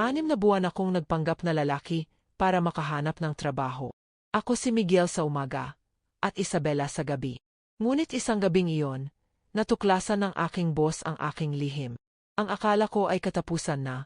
6 na buwan akong nagpanggap na lalaki para makahanap ng trabaho. Ako si Miguel sa umaga at Isabela sa gabi. Ngunit isang gabing iyon, natuklasan ng aking boss ang aking lihim. Ang akala ko ay katapusan na,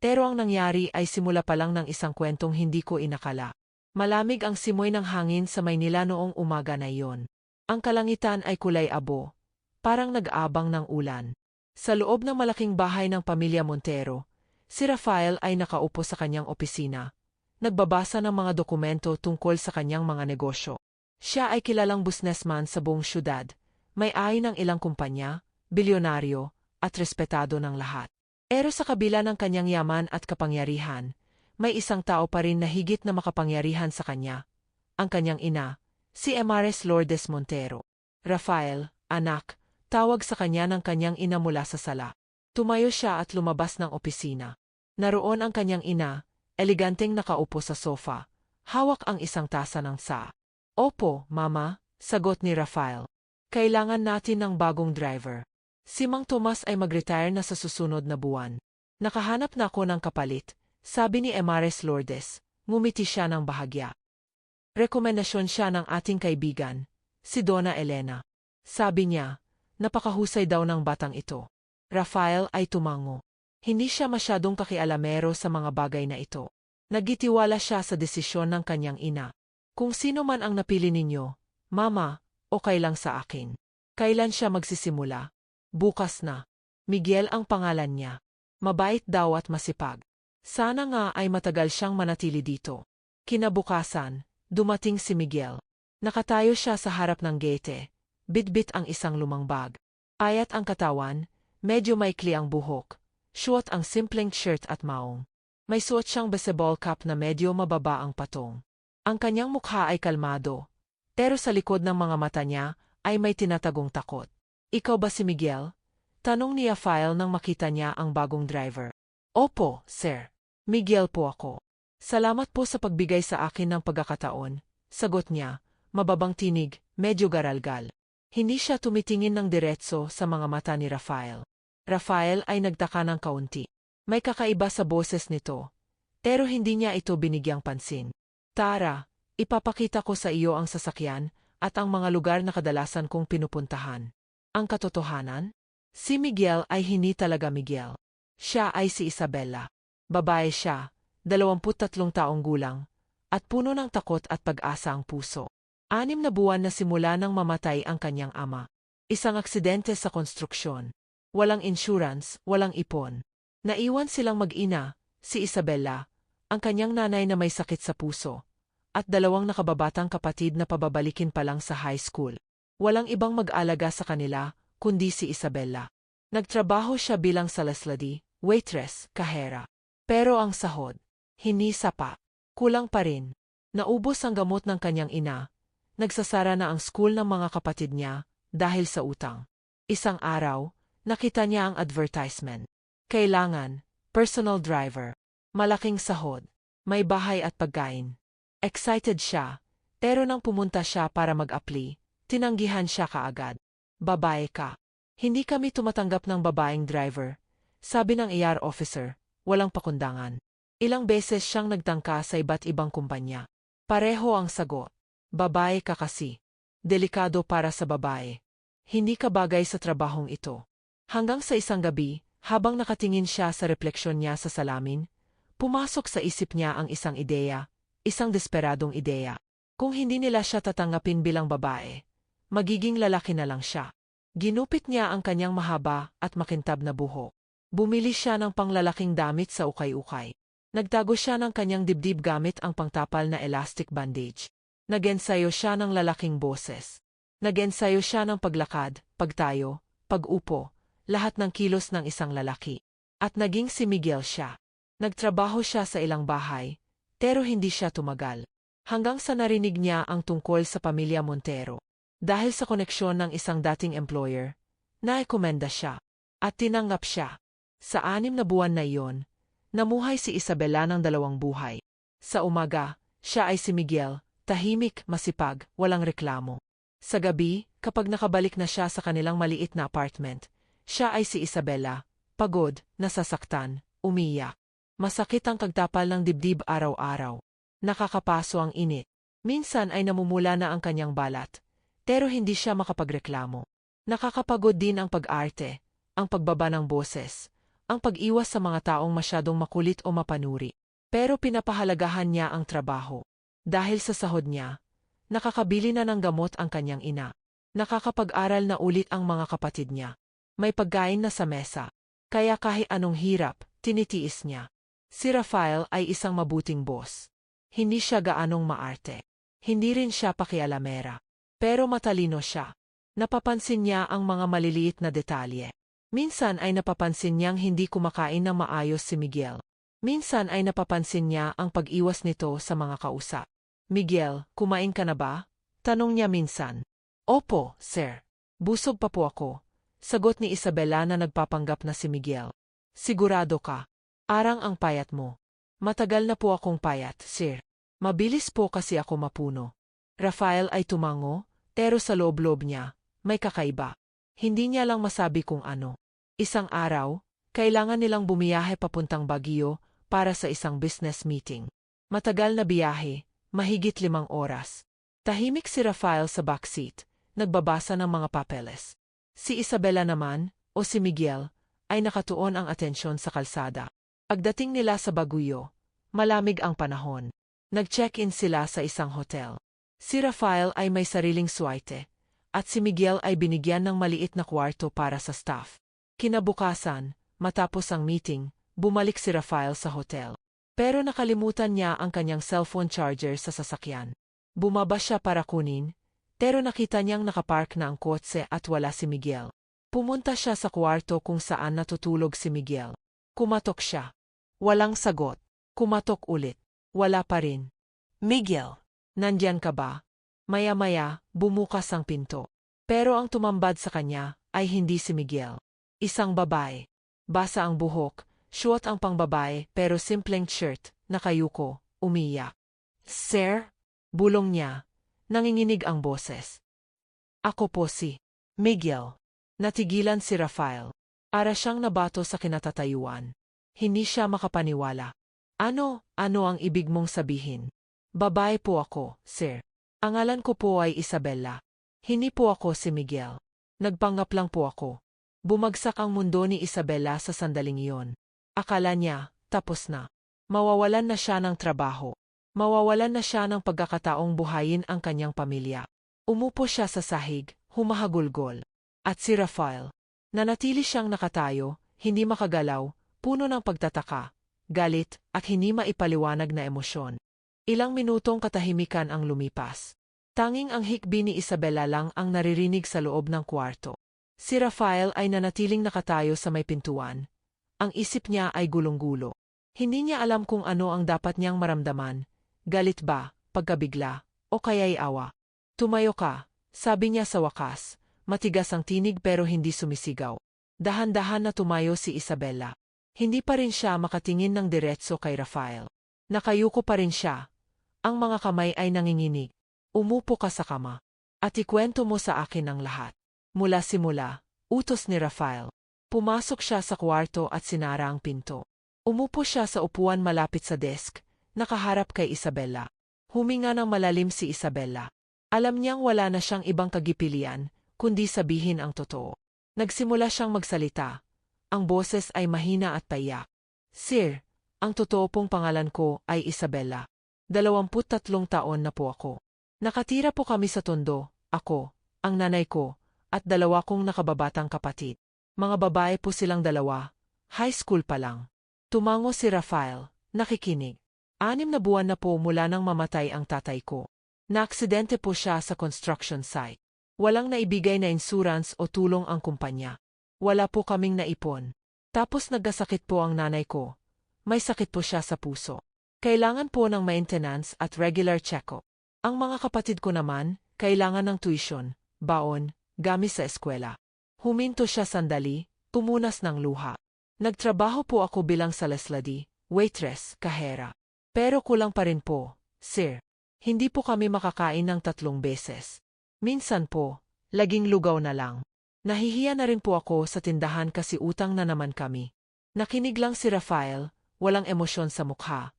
pero ang nangyari ay simula pa lang ng isang kwentong hindi ko inakala. Malamig ang simoy ng hangin sa Maynila noong umaga na iyon. Ang kalangitan ay kulay abo, parang nag-aabang ng ulan. Sa loob ng malaking bahay ng pamilya Montero, si Rafael ay nakaupo sa kanyang opisina, nagbabasa ng mga dokumento tungkol sa kanyang mga negosyo. Siya ay kilalang businessman sa buong syudad, may-ari ng ilang kumpanya, bilyonaryo, at respetado ng lahat. Pero sa kabila ng kanyang yaman at kapangyarihan, may isang tao pa rin na higit na makapangyarihan sa kanya, ang kanyang ina, si Emares Lourdes Montero. Rafael, anak, tawag sa kanya ng kanyang ina mula sa sala. Tumayo siya at lumabas ng opisina. Naroon ang kanyang ina, eleganteng nakaupo sa sofa, hawak ang isang tasa ng tsaa. Opo, mama, sagot ni Rafael. Kailangan natin ng bagong driver. Si Mang Tomas ay mag-retire na sa susunod na buwan. Nakahanap na ako ng kapalit, sabi ni Emares Lourdes, ngumiti siya ng bahagya. Rekomendasyon siya ng ating kaibigan, si Donna Elena. Sabi niya, napakahusay daw ng batang ito. Rafael ay tumango. Hindi siya masyadong kakialamero sa mga bagay na ito. Nagitiwala siya sa desisyon ng kanyang ina. Kung sino man ang napili ninyo, mama, okay lang sa akin. Kailan siya magsisimula? Bukas na. Miguel ang pangalan niya. Mabait daw at masipag. Sana nga ay matagal siyang manatili dito. Kinabukasan, dumating si Miguel. Nakatayo siya sa harap ng gate. Bitbit ang isang lumang bag. Payat ang katawan, medyo maikli ang buhok. Suot ang simpleng shirt at maong. May suot siyang baseball cap na medyo mababa ang patong. Ang kanyang mukha ay kalmado, pero sa likod ng mga mata niya ay may tinatagong takot. Ikaw ba si Miguel? Tanong ni Rafael nang makita niya ang bagong driver. Opo, sir. Miguel po ako. Salamat po sa pagbigay sa akin ng pagkakataon, sagot niya, mababang tinig, medyo garalgal. Hindi siya tumitingin ng diretso sa mga mata ni Rafael. Rafael ay nagtaka ng kaunti. May kakaiba sa boses nito, pero hindi niya ito binigyang pansin. Tara, ipapakita ko sa iyo ang sasakyan at ang mga lugar na kadalasan kong pinupuntahan. Ang katotohanan? Si Miguel ay hindi talaga Miguel. Siya ay si Isabela. Babae siya, 23 taong gulang, at puno ng takot at pag-asa ang puso. 6 na buwan na simula nang mamatay ang kanyang ama. Isang aksidente sa konstruksyon. Walang insurance, walang ipon. Naiwan silang mag-ina, si Isabela, ang kanyang nanay na may sakit sa puso, at 2 nakababatang kapatid na pababalikin pa lang sa high school. Walang ibang mag-alaga sa kanila, kundi si Isabela. Nagtrabaho siya bilang salasladi, waitress, kahera. Pero ang sahod, hindi sapa. Kulang pa rin. Naubos ang gamot ng kanyang ina. Nagsasara na ang school ng mga kapatid niya dahil sa utang. Isang araw, nakita niya ang advertisement. Kailangan, personal driver. Malaking sahod. May bahay at pagkain. Excited siya, pero nang pumunta siya para mag-apply, tinanggihan siya kaagad. Babae ka. Hindi kami tumatanggap ng babaeng driver, sabi ng ER officer, walang pakundangan. Ilang beses siyang nagtangka sa iba't ibang kumpanya. Pareho ang sagot. Babae ka kasi. Delikado para sa babae. Hindi ka bagay sa trabahong ito. Hanggang sa isang gabi, habang nakatingin siya sa refleksyon niya sa salamin, pumasok sa isip niya ang isang ideya, isang desperadong ideya. Kung hindi nila siya tatanggapin bilang babae, magiging lalaki na lang siya. Ginupit niya ang kanyang mahaba at makintab na buhok. Bumili siya ng panglalaking damit sa ukay-ukay. Nagtago siya ng kanyang dibdib gamit ang pangtapal na elastic bandage. Nag-ensayo siya ng lalaking boses. Nag-ensayo siya ng paglakad, pagtayo, pag-upo, lahat ng kilos ng isang lalaki. At naging si Miguel siya. Nagtrabaho siya sa ilang bahay, pero hindi siya tumagal. Hanggang sa narinig niya ang tungkol sa pamilya Montero. Dahil sa koneksyon ng isang dating employer, narekomenda siya. At tinanggap siya. Sa 6 na buwan na iyon, namuhay si Isabela ng 2 buhay. Sa umaga, siya ay si Miguel, tahimik, masipag, walang reklamo. Sa gabi, kapag nakabalik na siya sa kanilang maliit na apartment, siya ay si Isabela, pagod, nasasaktan, umiyak. Masakit ang kagtapal ng dibdib araw-araw. Nakakapaso ang init. Minsan ay namumula na ang kanyang balat, pero hindi siya makapagreklamo. Nakakapagod din ang pag-arte, ang pagbaba ng boses, ang pag-iwas sa mga taong masyadong makulit o mapanuri. Pero pinapahalagahan niya ang trabaho. Dahil sa sahod niya, nakakabili na ng gamot ang kanyang ina. Nakakapag-aral na ulit ang mga kapatid niya. May pagkain na sa mesa. Kaya kahit anong hirap, tinitiis niya. Si Rafael ay isang mabuting boss. Hindi siya gaanong maarte. Hindi rin siya pakialamera. Pero matalino siya. Napapansin niya ang mga maliliit na detalye. Minsan ay napapansin niyang hindi kumakain ng maayos si Miguel. Minsan ay napapansin niya ang pag-iwas nito sa mga kausap. Miguel, kumain ka na ba? Tanong niya minsan. Opo, sir. Busog pa po ako. Sagot ni Isabela na nagpapanggap na si Miguel. Sigurado ka? Arang ang payat mo. Matagal na po akong payat, sir. Mabilis po kasi ako mapuno. Rafael ay tumango, pero sa loob-loob niya, may kakaiba. Hindi niya lang masabi kung ano. Isang araw, kailangan nilang bumiyahe papuntang Baguio para sa isang business meeting. Matagal na biyahe, mahigit 5 oras. Tahimik si Rafael sa backseat, nagbabasa ng mga papeles. Si Isabela naman, o si Miguel, ay nakatuon ang atensyon sa kalsada. Pagdating nila sa Baguio, malamig ang panahon. Nag-check-in sila sa isang hotel. Si Rafael ay may sariling suwite, at si Miguel ay binigyan ng maliit na kwarto para sa staff. Kinabukasan, matapos ang meeting, bumalik si Rafael sa hotel. Pero nakalimutan niya ang kanyang cellphone charger sa sasakyan. Bumaba siya para kunin, pero nakita niyang nakapark na ang kotse at wala si Miguel. Pumunta siya sa kwarto kung saan natutulog si Miguel. Kumatok siya. Walang sagot. Kumatok ulit. Wala pa rin. Miguel, nandyan ka ba? Maya-maya, bumukas ang pinto. Pero ang tumambad sa kanya ay hindi si Miguel. Isang babae. Basa ang buhok, suot ang pangbabae pero simpleng shirt, nakayuko, umiyak. Sir? Bulong niya. Nanginginig ang boses. Ako po si Miguel. Natigilan si Rafael. Para siyang nabato sa kinatatayuan. Hindi siya makapaniwala. Ano ang ibig mong sabihin? Babae po ako, sir. Ang ngalan ko po ay Isabela. Hindi po ako si Miguel. Nagpanggap lang po ako. Bumagsak ang mundo ni Isabela sa sandaling iyon. Akala niya, tapos na. Mawawalan na siya ng trabaho. Mawawalan na siya ng pagkakataong buhayin ang kanyang pamilya. Umupo siya sa sahig, humahagulgol. At si Rafael, nanatili siyang nakatayo, hindi makagalaw, puno ng pagtataka, galit, at hindi maipaliwanag na emosyon. Ilang minutong katahimikan ang lumipas. Tanging ang hikbi ni Isabela lang ang naririnig sa loob ng kwarto. Si Rafael ay nanatiling nakatayo sa may pintuan. Ang isip niya ay gulong-gulo. Hindi niya alam kung ano ang dapat niyang maramdaman. Galit ba, pagkabigla, o kaya'y awa? Tumayo ka, sabi niya sa wakas. Matigas ang tinig pero hindi sumisigaw. Dahan-dahan na tumayo si Isabela. Hindi pa rin siya makatingin ng diretso kay Rafael. Nakayuko pa rin siya. Ang mga kamay ay nanginginig. Umupo ka sa kama. At ikwento mo sa akin ang lahat. Mula simula, utos ni Rafael. Pumasok siya sa kwarto at sinara ang pinto. Umupo siya sa upuan malapit sa desk, nakaharap kay Isabela. Huminga ng malalim si Isabela. Alam niyang wala na siyang ibang kagipilian, kundi sabihin ang totoo. Nagsimula siyang magsalita. Ang boses ay mahina at payak. Sir, ang totoo pong pangalan ko ay Isabela. 23 taon na po ako. Nakatira po kami sa Tondo, ako, ang nanay ko, at 2 kong nakababatang kapatid. Mga babae po silang 2, high school pa lang. Tumango si Rafael, nakikinig. 6 na buwan na po mula nang mamatay ang tatay ko. Naaksidente po siya sa construction site. Walang naibigay na insurance o tulong ang kumpanya. Wala po kaming naipon. Tapos nagkasakit po ang nanay ko. May sakit po siya sa puso. Kailangan po ng maintenance at regular check-up. Ang mga kapatid ko naman, kailangan ng tuition, baon, gamit sa eskwela. Huminto siya sandali, tumunas ng luha. Nagtrabaho po ako bilang salesladi, waitress, kahera. Pero kulang pa rin po, sir. Hindi po kami makakain ng 3 beses. Minsan po, laging lugaw na lang. Nahihiya na rin po ako sa tindahan kasi utang na naman kami. Nakinig lang si Rafael, walang emosyon sa mukha.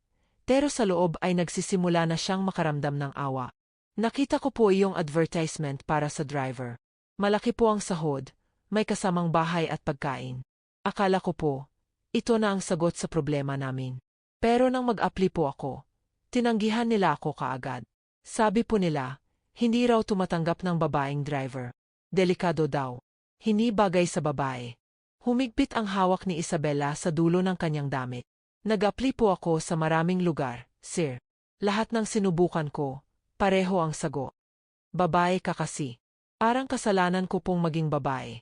Pero sa loob ay nagsisimula na siyang makaramdam ng awa. Nakita ko po iyong advertisement para sa driver. Malaki po ang sahod, may kasamang bahay at pagkain. Akala ko po, ito na ang sagot sa problema namin. Pero nang mag-apply po ako, tinanggihan nila ako kaagad. Sabi po nila, hindi raw tumatanggap ng babaeng driver. Delikado daw. Hindi bagay sa babae. Humigpit ang hawak ni Isabela sa dulo ng kanyang damit. Nag-apply po ako sa maraming lugar, sir. Lahat ng sinubukan ko, pareho ang sagot. Babae ka kasi. Parang kasalanan ko pong maging babae.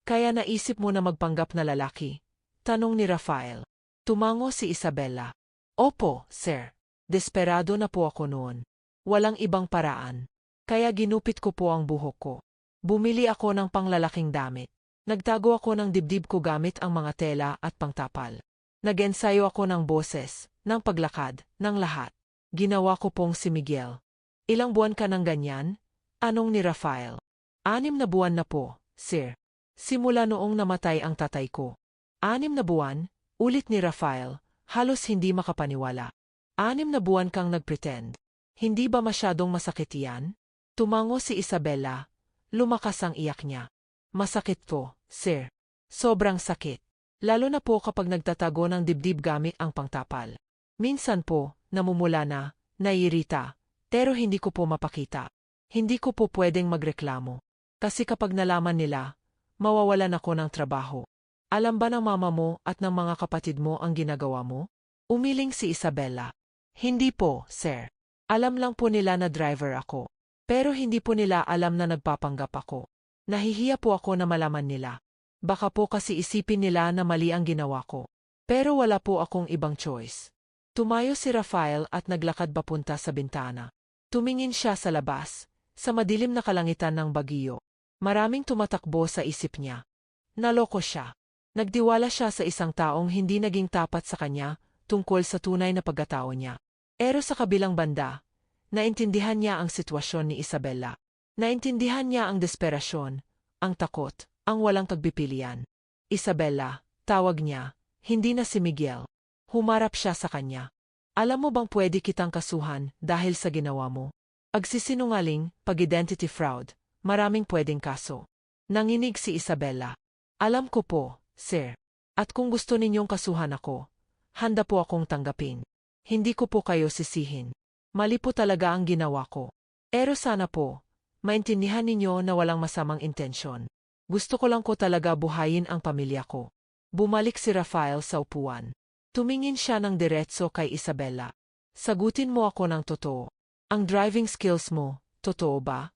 Kaya naisip mo na magpanggap na lalaki? Tanong ni Rafael. Tumango si Isabela. Opo, sir. Desperado na po ako noon. Walang ibang paraan. Kaya ginupit ko po ang buhok ko. Bumili ako ng panglalaking damit. Nagtago ako ng dibdib ko gamit ang mga tela at pangtapal. Nag-ensayo ako ng boses, ng paglakad, ng lahat. Ginawa ko pong si Miguel. Ilang buwan ka ng ganyan? Anong ni Rafael? 6 na buwan na po, sir. Simula noong namatay ang tatay ko. 6 na buwan? Ulit ni Rafael, halos hindi makapaniwala. 6 na buwan kang nagpretend. Hindi ba masyadong masakit yan? Tumango si Isabela. Lumakas ang iyak niya. Masakit po, sir. Sobrang sakit. Lalo na po kapag nagtatago ng dibdib gamit ang pangtapal. Minsan po, namumula na, naiirita, pero hindi ko po mapakita. Hindi ko po pwedeng magreklamo. Kasi kapag nalaman nila, mawawalan ako ng trabaho. Alam ba ng mama mo at ng mga kapatid mo ang ginagawa mo? Umiling si Isabela. Hindi po, sir. Alam lang po nila na driver ako. Pero hindi po nila alam na nagpapanggap ako. Nahihiya po ako na malaman nila. Baka po kasi isipin nila na mali ang ginawa ko. Pero wala po akong ibang choice. Tumayo si Rafael at naglakad papunta sa bintana. Tumingin siya sa labas, sa madilim na kalangitan ng bagyo. Maraming tumatakbo sa isip niya. Naloko siya. Nagdiwala siya sa isang taong hindi naging tapat sa kanya tungkol sa tunay na pagkatao niya. Pero sa kabilang banda, naintindihan niya ang sitwasyon ni Isabela. Naintindihan niya ang desperasyon, ang takot, ang walang pagpipilian. Isabela, tawag niya, hindi na si Miguel. Humarap siya sa kanya. Alam mo bang pwede kitang kasuhan dahil sa ginawa mo? Pagsisinungaling, pag-identity fraud, maraming pwedeng kaso. Nanginig si Isabela. Alam ko po, sir. At kung gusto ninyong kasuhan ako, handa po akong tanggapin. Hindi ko po kayo sisihin. Mali po talaga ang ginawa ko. Pero sana po, maintindihan ninyo na walang masamang intensyon. Gusto ko lang ko talaga buhayin ang pamilya ko. Bumalik si Rafael sa upuan. Tumingin siya ng diretso kay Isabela. Sagutin mo ako ng totoo. Ang driving skills mo, totoo ba?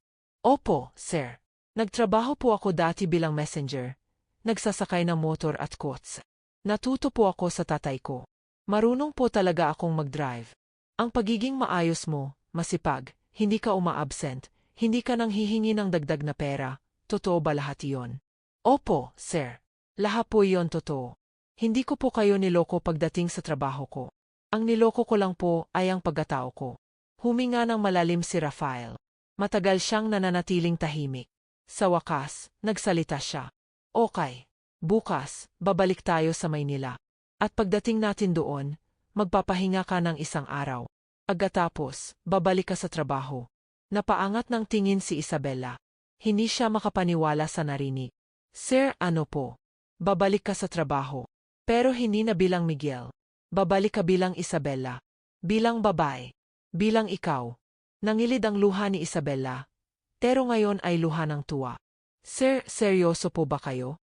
Opo, sir. Nagtrabaho po ako dati bilang messenger. Nagsasakay ng motor at kotse. Natuto po ako sa tatay ko. Marunong po talaga akong mag-drive. Ang pagiging maayos mo, masipag, hindi ka uma-absent, hindi ka nang hihingi ng dagdag na pera, totoo ba lahat iyon? Opo, sir. Lahat po iyon totoo. Hindi ko po kayo niloko pagdating sa trabaho ko. Ang niloko ko lang po ay ang pagkatao ko. Huminga ng malalim si Rafael. Matagal siyang nananatiling tahimik. Sa wakas, nagsalita siya. Okay, bukas, babalik tayo sa Maynila. At pagdating natin doon, magpapahinga ka ng isang araw. Pagkatapos, babalik ka sa trabaho. Napaangat ng tingin si Isabela. Hindi siya makapaniwala sa narinig. Sir, ano po? Babalik ka sa trabaho. Pero hindi na bilang Miguel. Babalik ka bilang Isabela. Bilang babae. Bilang ikaw. Nangilid ang luha ni Isabela. Pero ngayon ay luha ng tuwa. Sir, seryoso po ba kayo?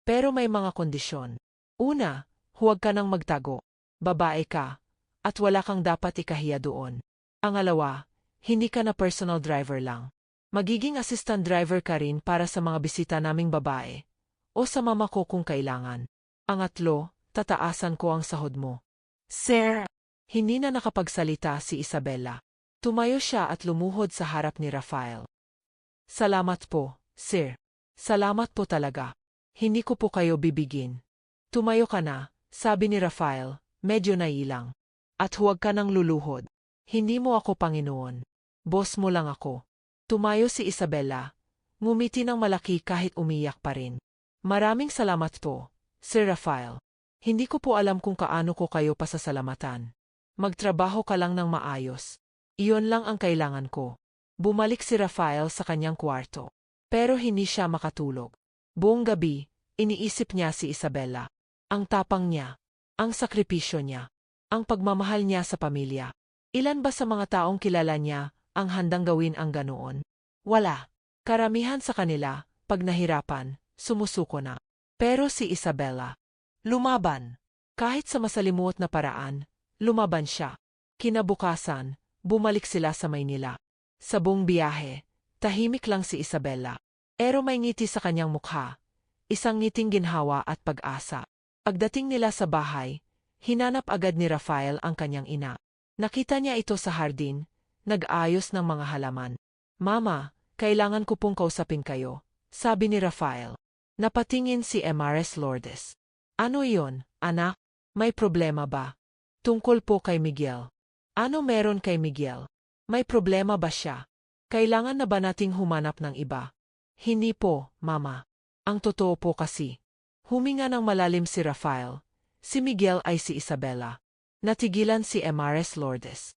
Pero may mga kondisyon. Una, huwag ka nang magtago. Babae ka. At wala kang dapat ikahiya doon. Pangalawa, hindi ka na personal driver lang. Magiging assistant driver ka rin para sa mga bisita naming babae. O sa mama ko kung kailangan. Pangatlo, tataasan ko ang sahod mo. Sir! Hindi na nakapagsalita si Isabela. Tumayo siya at lumuhod sa harap ni Rafael. Salamat po, sir. Salamat po talaga. Hindi ko po kayo bibigin. Tumayo ka na, sabi ni Rafael, medyo nailang. At huwag ka nang luluhod. Hindi mo ako Panginoon. Boss mo lang ako. Tumayo si Isabela. Ngumiti ng malaki kahit umiyak pa rin. Maraming salamat po, Sir Rafael. Hindi ko po alam kung kaano ko kayo pasasalamatan. Magtrabaho ka lang ng maayos. Iyon lang ang kailangan ko. Bumalik si Rafael sa kanyang kwarto. Pero hindi siya makatulog. Buong gabi, iniisip niya si Isabela. Ang tapang niya, ang sakripisyo niya, ang pagmamahal niya sa pamilya. Ilan ba sa mga taong kilala niya ang handang gawin ang ganoon? Wala. Karamihan sa kanila, pag nahirapan, sumusuko na. Pero si Isabela, lumaban. Kahit sa masalimuot na paraan, lumaban siya. Kinabukasan, bumalik sila sa Maynila. Sa buong biyahe, tahimik lang si Isabela. Pero may ngiti sa kanyang mukha. Isang ngiting ginhawa at pag-asa. Pagdating nila sa bahay, hinanap agad ni Rafael ang kanyang ina. Nakita niya ito sa hardin, nag-ayos ng mga halaman. Mama, kailangan ko pong kausapin kayo, sabi ni Rafael. Napatingin si Emares Lourdes. Ano iyon, anak? May problema ba? Tungkol po kay Miguel. Ano meron kay Miguel? May problema ba siya? Kailangan na ba nating humanap ng iba? Hindi po, Mama. Ang totoo po kasi. Huminga ng malalim si Rafael. Si Miguel ay si Isabela. Natigilan si Emares Lourdes.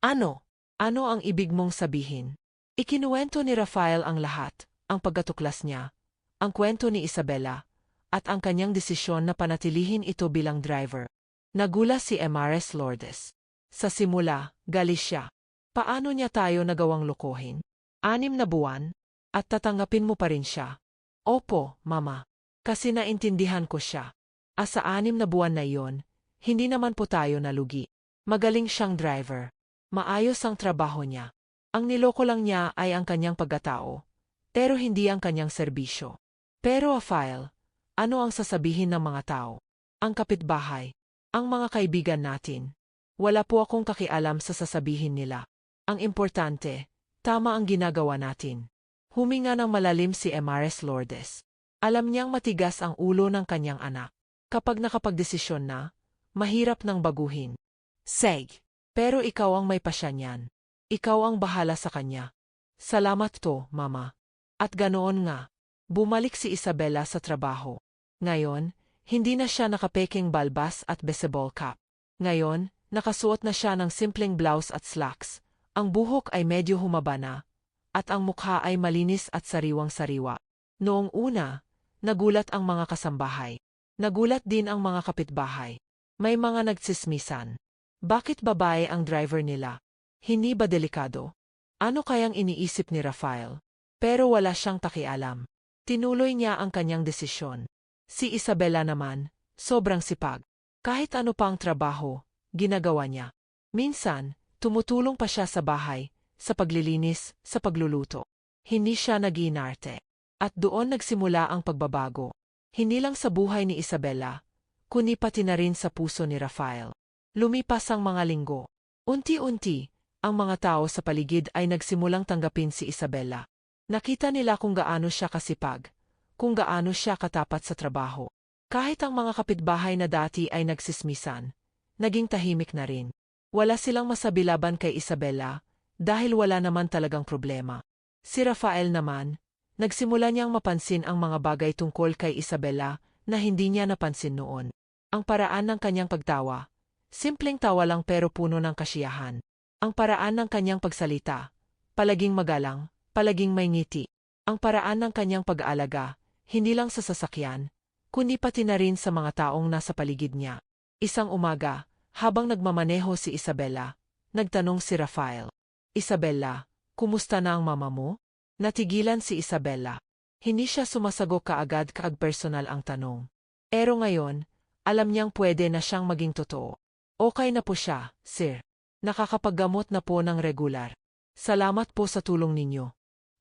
Ano? Ano ang ibig mong sabihin? Ikinuwento ni Rafael ang lahat, ang pagkatuklas niya, ang kwento ni Isabela, at ang kanyang desisyon na panatilihin ito bilang driver. Nagula si Emares Lourdes. Sa simula, galis siya. Paano niya tayo nagawang lokohin? 6 na buwan? At tatanggapin mo pa rin siya? Opo, Mama. Kasi naintindihan ko siya. Sa 6 na buwan na iyon, hindi naman po tayo nalugi. Magaling siyang driver. Maayos ang trabaho niya. Ang niloko lang niya ay ang kanyang pagkatao, pero hindi ang kanyang serbisyo. Pero Rafael, ano ang sasabihin ng mga tao? Ang kapitbahay, ang mga kaibigan natin. Wala po akong kakialam sa sasabihin nila. Ang importante, tama ang ginagawa natin. Huminga ng malalim si Emares Lourdes. Alam niyang matigas ang ulo ng kanyang anak. Kapag nakapagdesisyon na, mahirap nang baguhin. Seg. Pero ikaw ang may pasya niyan. Ikaw ang bahala sa kanya. Salamat to, Mama. At ganoon nga, bumalik si Isabela sa trabaho. Ngayon, hindi na siya nakapeking balbas at baseball cap. Ngayon, nakasuot na siya ng simpleng blouse at slacks. Ang buhok ay medyo humaba na, at ang mukha ay malinis at sariwang-sariwa. Noong una, nagulat ang mga kasambahay. Nagulat din ang mga kapitbahay. May mga nagsismisan. Bakit babae ang driver nila? Hindi ba delikado? Ano kayang iniisip ni Rafael? Pero wala siyang pakialam. Tinuloy niya ang kanyang desisyon. Si Isabela naman, sobrang sipag. Kahit ano pa ang trabaho, ginagawa niya. Minsan, tumutulong pa siya sa bahay, sa paglilinis, sa pagluluto. Hindi siya nag-iinarte. At doon nagsimula ang pagbabago. Hindi lang sa buhay ni Isabela, kundi pati na rin sa puso ni Rafael. Lumipas ang mga linggo. Unti-unti, ang mga tao sa paligid ay nagsimulang tanggapin si Isabela. Nakita nila kung gaano siya kasipag, kung gaano siya katapat sa trabaho. Kahit ang mga kapitbahay na dati ay nagsismisan, naging tahimik na rin. Wala silang masabilaban kay Isabela dahil wala naman talagang problema. Si Rafael naman, nagsimula niyang mapansin ang mga bagay tungkol kay Isabela na hindi niya napansin noon. Ang paraan ng kanyang pagtawa, simpleng tawa lang pero puno ng kasiyahan. Ang paraan ng kanyang pagsalita, palaging magalang, palaging may ngiti. Ang paraan ng kanyang pag-aalaga, hindi lang sa sasakyan, kundi pati na rin sa mga taong nasa paligid niya. Isang umaga, habang nagmamaneho si Isabela, nagtanong si Rafael, Isabela, kumusta na ang mama mo? Natigilan si Isabela. Hindi siya sumasagot kaagad personal ang tanong. Pero ngayon, alam niyang pwede na siyang maging totoo. Okay na po siya, sir. Nakakapaggamot na po ng regular. Salamat po sa tulong ninyo.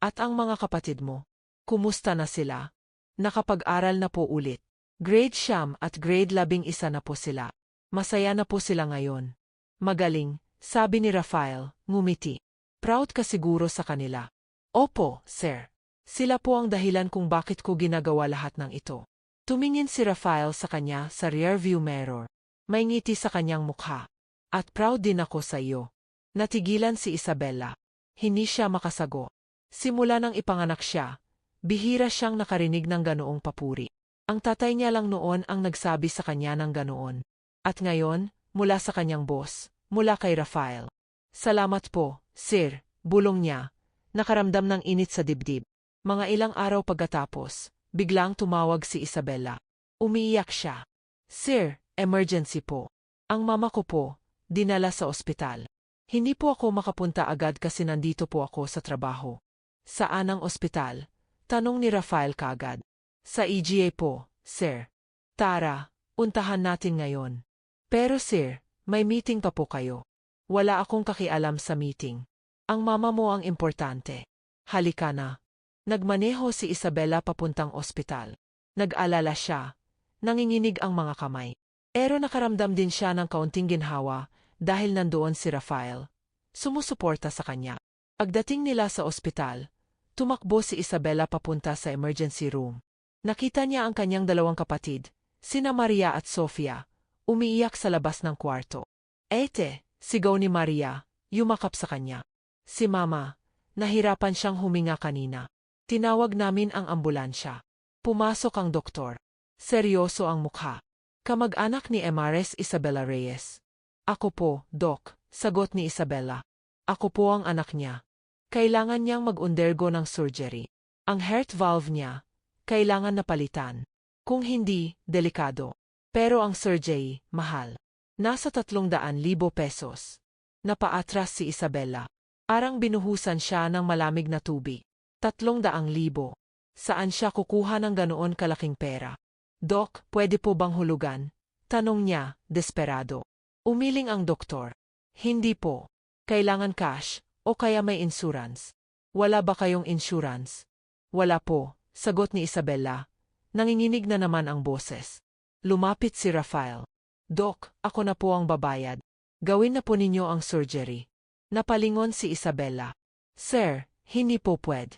At ang mga kapatid mo, kumusta na sila? Nakapag-aral na po ulit. Grade 9 at grade 11 na po sila. Masaya na po sila ngayon. Magaling, sabi ni Rafael, ngumiti. Proud ka siguro sa kanila. Opo, sir. Sila po ang dahilan kung bakit ko ginagawa lahat ng ito. Tumingin si Rafael sa kanya sa rearview mirror. May ngiti sa kanyang mukha. At proud din ako sa iyo. Natigilan si Isabela. Hindi siya makasago. Simula nang ipanganak siya, bihira siyang nakarinig ng ganoong papuri. Ang tatay niya lang noon ang nagsabi sa kanya ng ganoon. At ngayon, mula sa kanyang boss, mula kay Rafael. Salamat po, sir, bulong niya. Nakaramdam ng init sa dibdib. Mga ilang araw pagkatapos, biglang tumawag si Isabela. Umiiyak siya. Sir, emergency po. Ang mama ko po, dinala sa ospital. Hindi po ako makapunta agad kasi nandito po ako sa trabaho. Saan ang ospital? Tanong ni Rafael kaagad. Sa EGA po, sir. Tara, puntahan natin ngayon. Pero sir, may meeting pa po kayo. Wala akong kakialam sa meeting. Ang mama mo ang importante. Halika na. Nagmaneho si Isabela papuntang ospital. Nag-alala siya. Nanginginig ang mga kamay. Pero nakaramdam din siya ng kaunting ginhawa dahil nandoon si Rafael. Sumusuporta sa kanya. Pagdating nila sa ospital, tumakbo si Isabela papunta sa emergency room. Nakita niya ang kanyang dalawang kapatid, sina Maria at Sofia, umiiyak sa labas ng kwarto. Ete, sigaw ni Maria, yumakap sa kanya. Si Mama, nahirapan siyang huminga kanina. Tinawag namin ang ambulansya. Pumasok ang doktor. Seryoso ang mukha. Kamag-anak ni Emares Isabela Reyes. Ako po, Doc, sagot ni Isabela. Ako po ang anak niya. Kailangan niyang mag-undergo ng surgery. Ang heart valve niya, kailangan na palitan. Kung hindi, delikado. Pero ang surgery, mahal. Nasa 300,000 pesos. Napaatras si Isabela. Parang binuhusan siya ng malamig na tubig. 300,000. Saan siya kukuha ng ganoon kalaking pera? Doc, pwede po bang hulugan? Tanong niya, desperado. Umiling ang doktor. Hindi po. Kailangan cash, o kaya may insurance. Wala ba kayong insurance? Wala po, sagot ni Isabela. Nanginginig na naman ang boses. Lumapit si Rafael. Doc, ako na po ang babayad. Gawin na po ninyo ang surgery. Napalingon si Isabela. Sir, hindi po pwede.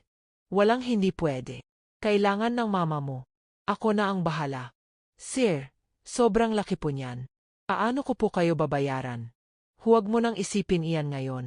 Walang hindi pwede. Kailangan ng mama mo. Ako na ang bahala. Sir, sobrang laki po niyan. Paano ko po kayo babayaran? Huwag mo nang isipin iyan ngayon.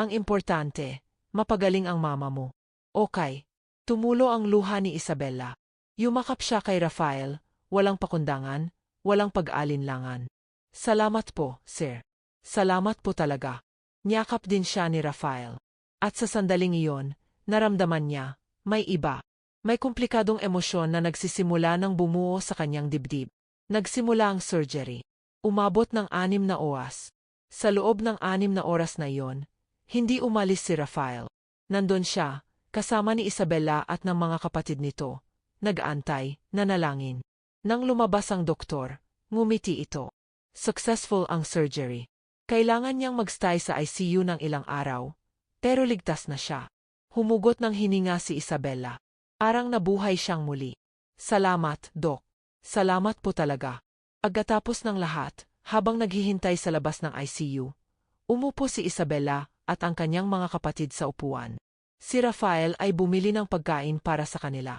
Ang importante, mapagaling ang mama mo. Okay. Tumulo ang luha ni Isabela. Yumakap siya kay Rafael, walang pakundangan, walang pag-alinlangan. Salamat po, sir. Salamat po talaga. Niyakap din siya ni Rafael. At sa sandaling iyon, naramdaman niya, may iba. May komplikadong emosyon na nagsisimula ng bumuo sa kanyang dibdib. Nagsimula ang surgery. Umabot ng 6 na oras. Sa loob ng 6 na oras na iyon, hindi umalis si Rafael. Nandun siya, kasama ni Isabela at ng mga kapatid nito. Nag-aantay, nanalangin. Nang lumabas ang doktor, ngumiti ito. Successful ang surgery. Kailangan niyang magstay sa ICU ng ilang araw, pero ligtas na siya. Humugot ng hininga si Isabela. Parang nabuhay siyang muli. Salamat, Doc. Salamat po talaga. Pagkatapos ng lahat, habang naghihintay sa labas ng ICU, umupo si Isabela at ang kanyang mga kapatid sa upuan. Si Rafael ay bumili ng pagkain para sa kanila.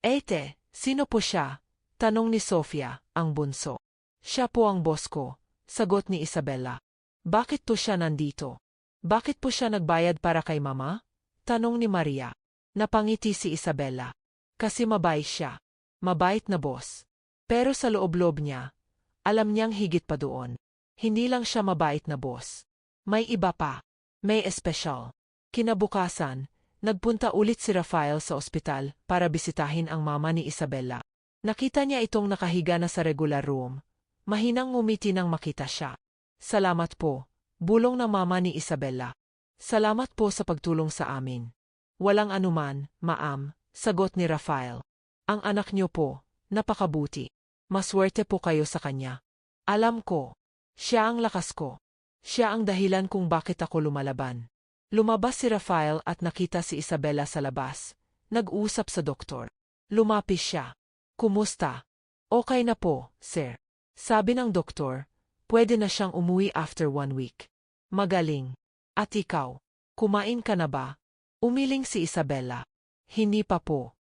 Ete, sino po siya? Tanong ni Sofia, ang bunso. Siya po ang boss ko, sagot ni Isabela. Bakit to siya nandito? Bakit po siya nagbayad para kay mama? Tanong ni Maria. Napangiti si Isabela. Kasi mabait siya. Mabait na boss. Pero sa loob-loob niya, alam niyang higit pa doon. Hindi lang siya mabait na boss. May iba pa. May espesyal. Kinabukasan, nagpunta ulit si Rafael sa ospital para bisitahin ang mama ni Isabela. Nakita niya itong nakahiga na sa regular room. Mahinang ngumiti nang makita siya. Salamat po, bulong ng mama ni Isabela. Salamat po sa pagtulong sa amin. Walang anuman, ma'am, sagot ni Rafael. Ang anak niyo po, napakabuti. Maswerte po kayo sa kanya. Alam ko, siya ang lakas ko. Siya ang dahilan kung bakit ako lumalaban. Lumabas si Rafael at nakita si Isabela sa labas. Nag-usap sa doktor. Lumapis siya. Kumusta? Okay na po, sir. Sabi ng doktor, pwede na siyang umuwi after 1 week. Magaling. At ikaw, kumain ka na ba? Umiling si Isabela. Hindi pa po.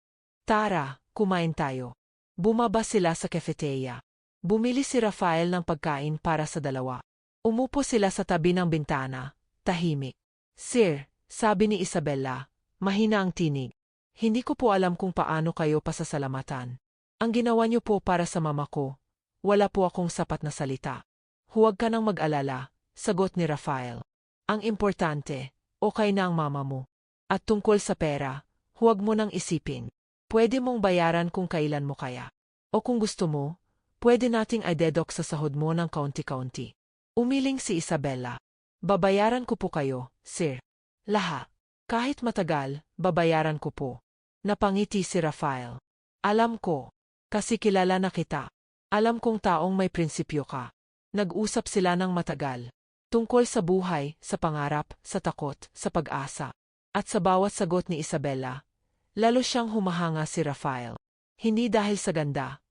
Tara, kumain tayo. Bumaba sila sa cafeteria. Bumili si Rafael ng pagkain para sa dalawa. Umupo sila sa tabi ng bintana, tahimik. Sir, sabi ni Isabela, mahina ang tinig. Hindi ko po alam kung paano kayo pasasalamatan. Ang ginawa niyo po para sa mama ko, wala po akong sapat na salita. Huwag ka nang mag-alala, sagot ni Rafael. Ang importante, okay na ang mama mo. At tungkol sa pera, huwag mo nang isipin. Pwede mong bayaran kung kailan mo kaya. O kung gusto mo, pwede nating i-deduct sa sahod mo ng kaunti-kaunti. Umiling si Isabela. Babayaran ko po kayo, sir. Lahat. Kahit matagal, babayaran ko po. Napangiti si Rafael. Alam ko. Kasi kilala na kita. Alam kong taong may prinsipyo ka. Nag-usap sila ng matagal. Tungkol sa buhay, sa pangarap, sa takot, sa pag-asa. At sa bawat sagot ni Isabela, lalo siyang humahanga si Rafael. Hindi dahil sa ganda.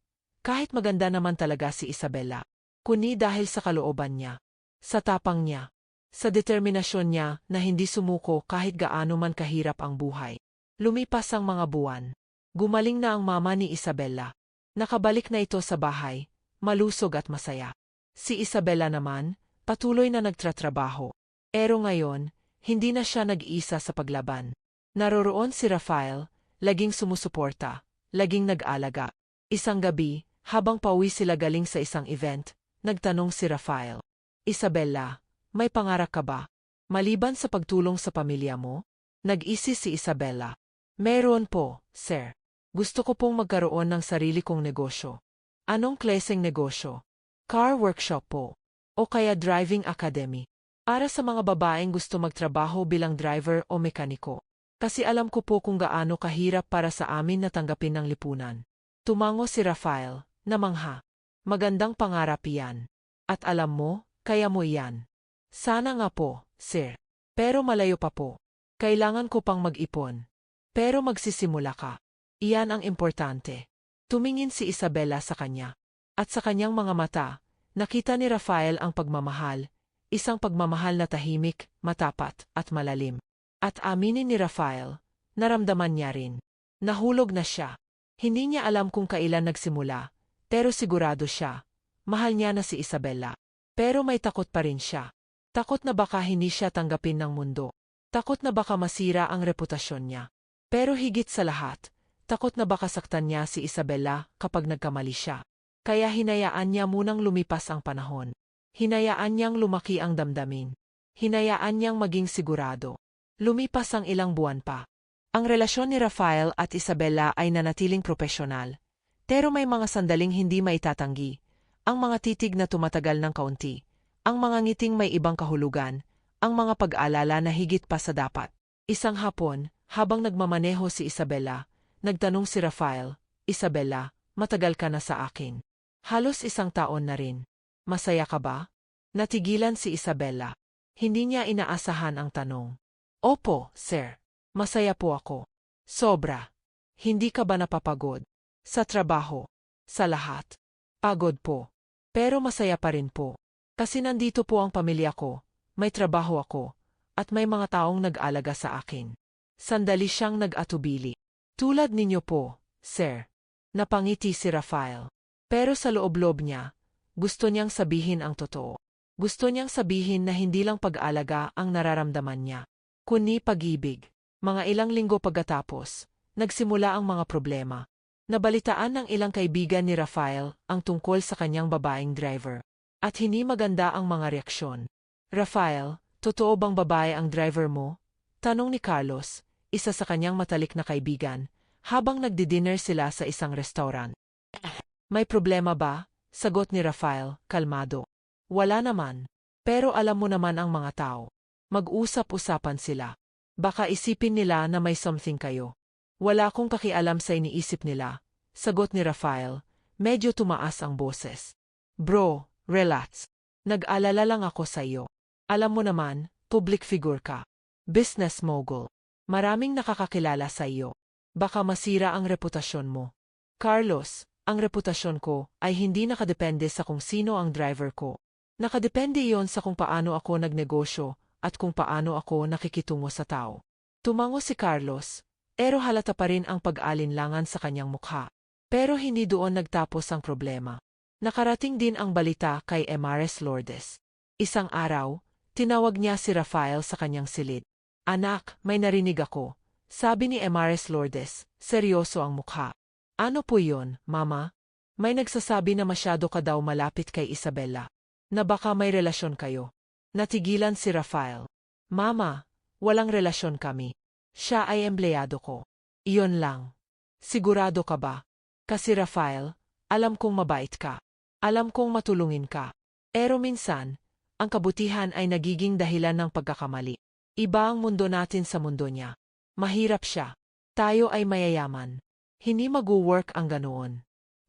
Kahit maganda naman talaga si Isabela. Kundi dahil sa kalooban niya. Sa tapang niya. Sa determinasyon niya na hindi sumuko kahit gaano man kahirap ang buhay. Lumipas ang mga buwan. Gumaling na ang mama ni Isabela. Nakabalik na ito sa bahay, malusog at masaya. Si Isabela naman, patuloy na nagtratrabaho. Pero ngayon, hindi na siya nag-iisa sa paglaban. Naroroon si Rafael, laging sumusuporta, laging nag-alaga. Isang gabi, habang pauwi sila galing sa isang event, nagtanong si Rafael. Isabela, may pangarap ka ba? Maliban sa pagtulong sa pamilya mo? Nag-isip si Isabela. Meron po, sir. Gusto ko pong magkaroon ng sarili kong negosyo. Anong klaseng negosyo? Car workshop po. O kaya driving academy. Para sa mga babaeng gusto magtrabaho bilang driver o mekaniko. Kasi alam ko po kung gaano kahirap para sa amin na tanggapin ng lipunan. Tumango si Rafael, namangha. Magandang pangarap yan. At alam mo, kaya mo yan. Sana nga po, sir. Pero malayo pa po. Kailangan ko pang mag-ipon. Pero magsisimula ka. Iyan ang importante. Tumingin si Isabela sa kanya. At sa kanyang mga mata, nakita ni Rafael ang pagmamahal, isang pagmamahal na tahimik, matapat, at malalim. At aminin ni Rafael, naramdaman niya rin. Nahulog na siya. Hindi niya alam kung kailan nagsimula, pero sigurado siya. Mahal niya na si Isabela. Pero may takot pa rin siya. Takot na baka hindi siya tanggapin ng mundo. Takot na baka masira ang reputasyon niya. Pero higit sa lahat, takot na baka saktan niya si Isabela kapag nagkamali siya. Kaya hinayaan niya munang lumipas ang panahon. Hinayaan niyang lumaki ang damdamin. Hinayaan niyang maging sigurado. Lumipas ang ilang buwan pa. Ang relasyon ni Rafael at Isabela ay nanatiling propesyonal. Pero may mga sandaling hindi maitatanggi. Ang mga titig na tumatagal ng kaunti. Ang mga ngiting may ibang kahulugan. Ang mga pag-aalala na higit pa sa dapat. Isang hapon, habang nagmamaneho si Isabela, nagtanong si Rafael, Isabela, matagal ka na sa akin. Halos isang taon na rin. Masaya ka ba? Natigilan si Isabela. Hindi niya inaasahan ang tanong. Opo, sir. Masaya po ako. Sobra. Hindi ka ba napapagod? Sa trabaho. Sa lahat. Pagod po. Pero masaya pa rin po. Kasi nandito po ang pamilya ko, may trabaho ako, at may mga taong nag-alaga sa akin. Sandali siyang nag-atubili. Tulad ninyo po, sir. Napangiti si Rafael. Pero sa loob-loob niya, gusto niyang sabihin ang totoo. Gusto niyang sabihin na hindi lang pag-alaga ang nararamdaman niya, kundi pag-ibig. Mga ilang linggo pagkatapos, nagsimula ang mga problema. Nabalitaan ng ilang kaibigan ni Rafael ang tungkol sa kanyang babaeng driver. At hindi maganda ang mga reaksyon. Rafael, totoo bang babae ang driver mo? Tanong ni Carlos, isa sa kanyang matalik na kaibigan, habang nagdi-dinner sila sa isang restaurant. May problema ba? Sagot ni Rafael, kalmado. Wala naman. Pero alam mo naman ang mga tao. Mag-usap-usapan sila. Baka isipin nila na may something kayo. Wala akong pakialam sa iniisip nila. Sagot ni Rafael, medyo tumaas ang boses. Bro, relax. Nag-alala lang ako sa iyo. Alam mo naman, public figure ka. Business mogul. Maraming nakakakilala sa iyo. Baka masira ang reputasyon mo. Carlos, ang reputasyon ko ay hindi nakadepende sa kung sino ang driver ko. Nakadepende iyon sa kung paano ako nagnegosyo at kung paano ako nakikitungo sa tao. Tumango si Carlos, pero halata pa rin ang pag-alinlangan sa kanyang mukha. Pero hindi doon nagtapos ang problema. Nakarating din ang balita kay Emares Lourdes. Isang araw, tinawag niya si Rafael sa kanyang silid. Anak, may narinig ako. Sabi ni Emares Lourdes, seryoso ang mukha. Ano po yun, Mama? May nagsasabi na masyado ka daw malapit kay Isabella. Na baka may relasyon kayo. Natigilan si Rafael. Mama, walang relasyon kami. Siya ay empleyado ko. Iyon lang. Sigurado ka ba? Kasi Rafael, alam kong mabait ka. Alam kong matulungin ka. Pero minsan, ang kabutihan ay nagiging dahilan ng pagkakamali. Iba ang mundo natin sa mundo niya. Mahirap siya. Tayo ay mayayaman. Hindi mag-work ang ganoon.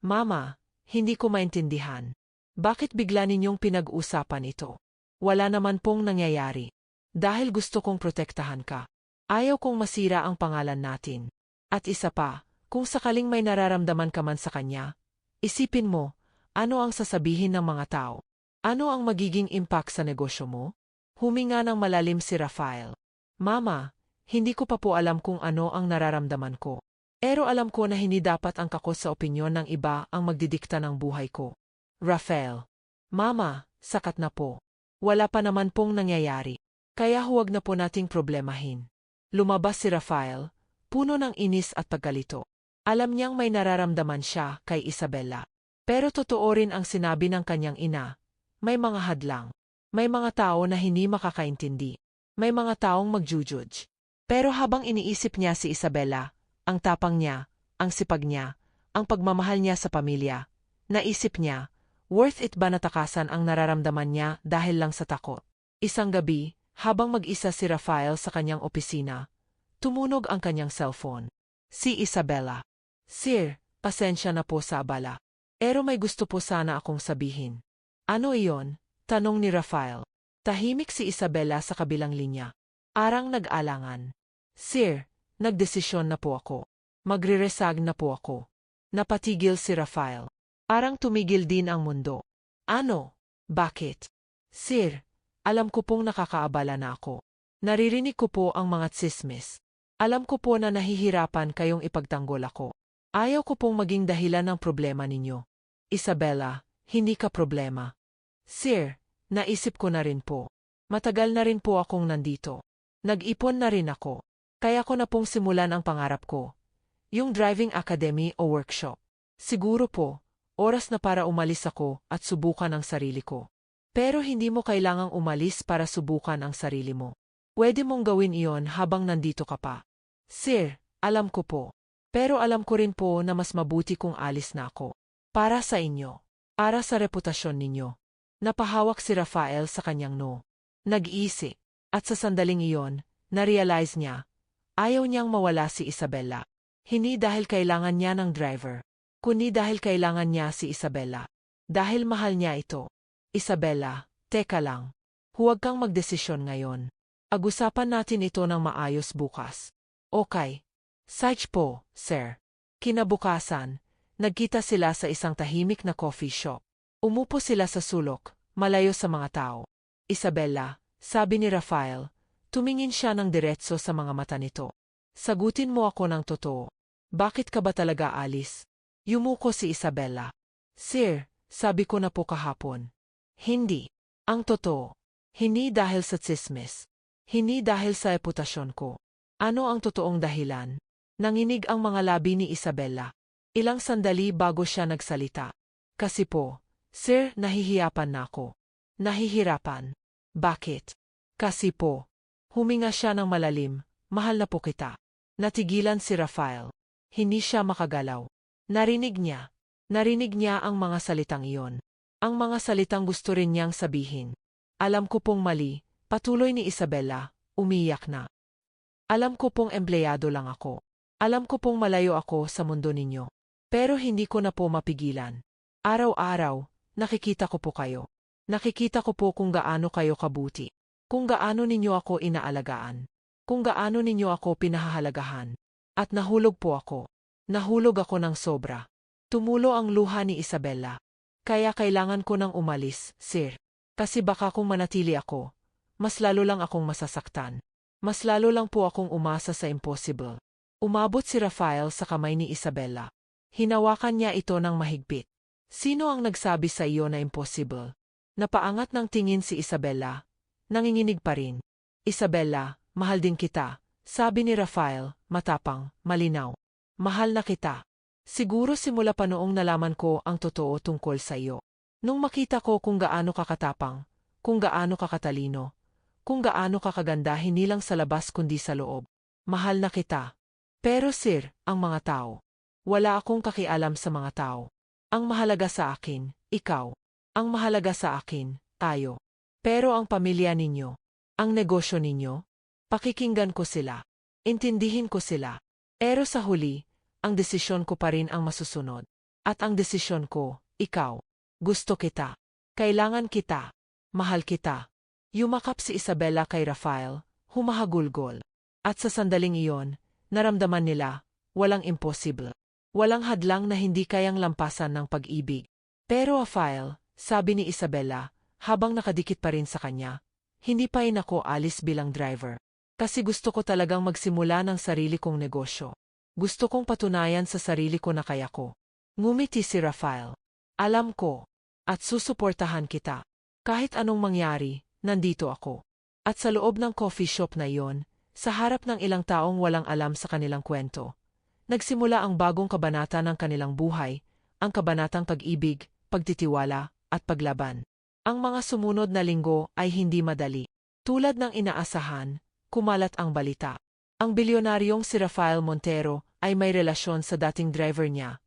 Mama, hindi ko maintindihan. Bakit bigla ninyong pinag-usapan ito? Wala naman pong nangyayari. Dahil gusto kong protektahan ka. Ayaw kong masira ang pangalan natin. At isa pa, kung sakaling may nararamdaman ka man sa kanya, isipin mo, ano ang sasabihin ng mga tao? Ano ang magiging impact sa negosyo mo? Huminga ng malalim si Rafael. Mama, hindi ko pa po alam kung ano ang nararamdaman ko. Pero alam ko na hindi dapat ang kakos sa opinyon ng iba ang magdidikta ng buhay ko. Rafael. Mama, sakat na po. Wala pa naman pong nangyayari. Kaya huwag na po nating problemahin. Lumabas si Rafael, puno ng inis at pagkalito. Alam niyang may nararamdaman siya kay Isabella. Pero totoo rin ang sinabi ng kanyang ina. May mga hadlang. May mga tao na hindi makakaintindi. May mga taong magjujudge. Pero habang iniisip niya si Isabella, ang tapang niya, ang sipag niya, ang pagmamahal niya sa pamilya, naisip niya, worth it ba natakasan ang nararamdaman niya dahil lang sa takot? Isang gabi, habang mag-isa si Rafael sa kanyang opisina, tumunog ang kanyang cellphone. Si Isabella. Sir, pasensya na po sa abala. Pero may gusto po sana akong sabihin. Ano iyon? Tanong ni Rafael. Tahimik si Isabella sa kabilang linya. Arang nag-alangan. Sir, nagdesisyon na po ako. Magre-resign na po ako. Napatigil si Rafael. Arang tumigil din ang mundo. Ano? Bakit? Sir, alam ko pong nakakaabala na ako. Naririnig ko po ang mga tsismis. Alam ko po na nahihirapan kayong ipagtanggol ako. Ayaw ko pong maging dahilan ng problema ninyo. Isabella, hindi ka problema. Sir, naisip ko na rin po. Matagal na rin po akong nandito. Nag-ipon na rin ako. Kaya ko na pong simulan ang pangarap ko. Yung driving academy o workshop. Siguro po, oras na para umalis ako at subukan ang sarili ko. Pero hindi mo kailangang umalis para subukan ang sarili mo. Pwede mong gawin iyon habang nandito ka pa. Sir, alam ko po. Pero alam ko rin po na mas mabuti kung alis na ako. Para sa inyo. Para sa reputasyon ninyo. Napahawak si Rafael sa kanyang no. Nag-iisip. At sa sandaling iyon, na-realize niya, ayaw niyang mawala si Isabella. Hindi dahil kailangan niya ng driver. Kundi dahil kailangan niya si Isabella. Dahil mahal niya ito. Isabella, teka lang. Huwag kang magdesisyon ngayon. Ag-usapan natin ito ng maayos bukas. Okay. Sige po, sir. Kinabukasan, nagkita sila sa isang tahimik na coffee shop. Umupo sila sa sulok, malayo sa mga tao. Isabella, sabi ni Rafael, tumingin siya ng diretso sa mga mata nito. Sagutin mo ako ng totoo. Bakit ka ba talaga alis? Yumuko si Isabella. Sir, sabi ko na po kahapon. Hindi. Ang totoo. Hindi dahil sa tsismis. Hindi dahil sa reputasyon ko. Ano ang totoong dahilan? Nanginig ang mga labi ni Isabella. Ilang sandali bago siya nagsalita. Kasi po, sir, nahihiyapan na ako. Nahihirapan. Bakit? Kasi po. Huminga siya ng malalim, mahal na po kita. Natigilan si Rafael. Hindi siya makagalaw. Narinig niya ang mga salitang iyon. Ang mga salitang gusto rin niyang sabihin. Alam ko pong mali, patuloy ni Isabella, umiyak na. Alam ko pong empleyado lang ako. Alam ko pong malayo ako sa mundo ninyo. Pero hindi ko na po mapigilan. Araw-araw, nakikita ko po kayo. Nakikita ko po kung gaano kayo kabuti. Kung gaano ninyo ako inaalagaan. Kung gaano ninyo ako pinahahalagahan. At nahulog po ako. Nahulog ako ng sobra. Tumulo ang luha ni Isabella. Kaya kailangan ko nang umalis, sir. Kasi baka kung manatili ako, mas lalo lang akong masasaktan. Mas lalo lang po akong umasa sa impossible. Umabot si Rafael sa kamay ni Isabella. Hinawakan niya ito ng mahigpit. Sino ang nagsabi sa iyo na impossible? Napaangat ng tingin si Isabella. Nanginginig pa rin. Isabella, mahal din kita, sabi ni Rafael, matapang, malinaw. Mahal na kita. Siguro simula pa noong nalaman ko ang totoo tungkol sa iyo. Nung makita ko kung gaano ka katapang, kung gaano ka katalino, kung gaano ka kaganda hindi lang sa labas kundi sa loob. Mahal na kita. Pero sir, ang mga tao. Wala akong kakialam sa mga tao. Ang mahalaga sa akin, ikaw. Ang mahalaga sa akin, tayo. Pero ang pamilya ninyo, ang negosyo ninyo, pakikinggan ko sila. Intindihin ko sila. Pero sa huli, ang desisyon ko pa rin ang masusunod. At ang desisyon ko, ikaw. Gusto kita. Kailangan kita. Mahal kita. Yumakap si Isabela kay Rafael, humahagulgol. At sa sandaling iyon, naramdaman nila, walang impossible. Walang hadlang na hindi kayang lampasan ng pag-ibig. Pero Rafael, sabi ni Isabela, habang nakadikit pa rin sa kanya, hindi pa rin ako alis bilang driver. Kasi gusto ko talagang magsimula ng sarili kong negosyo. Gusto kong patunayan sa sarili ko na kaya ko. Ngumiti si Rafael. Alam ko. At susuportahan kita. Kahit anong mangyari, nandito ako. At sa loob ng coffee shop na iyon, sa harap ng ilang taong walang alam sa kanilang kwento, nagsimula ang bagong kabanata ng kanilang buhay, ang kabanatang pag-ibig, pagtitiwala, at paglaban. Ang mga sumunod na linggo ay hindi madali. Tulad ng inaasahan, kumalat ang balita. Ang bilyonaryong si Rafael Montero ay may relasyon sa dating driver niya,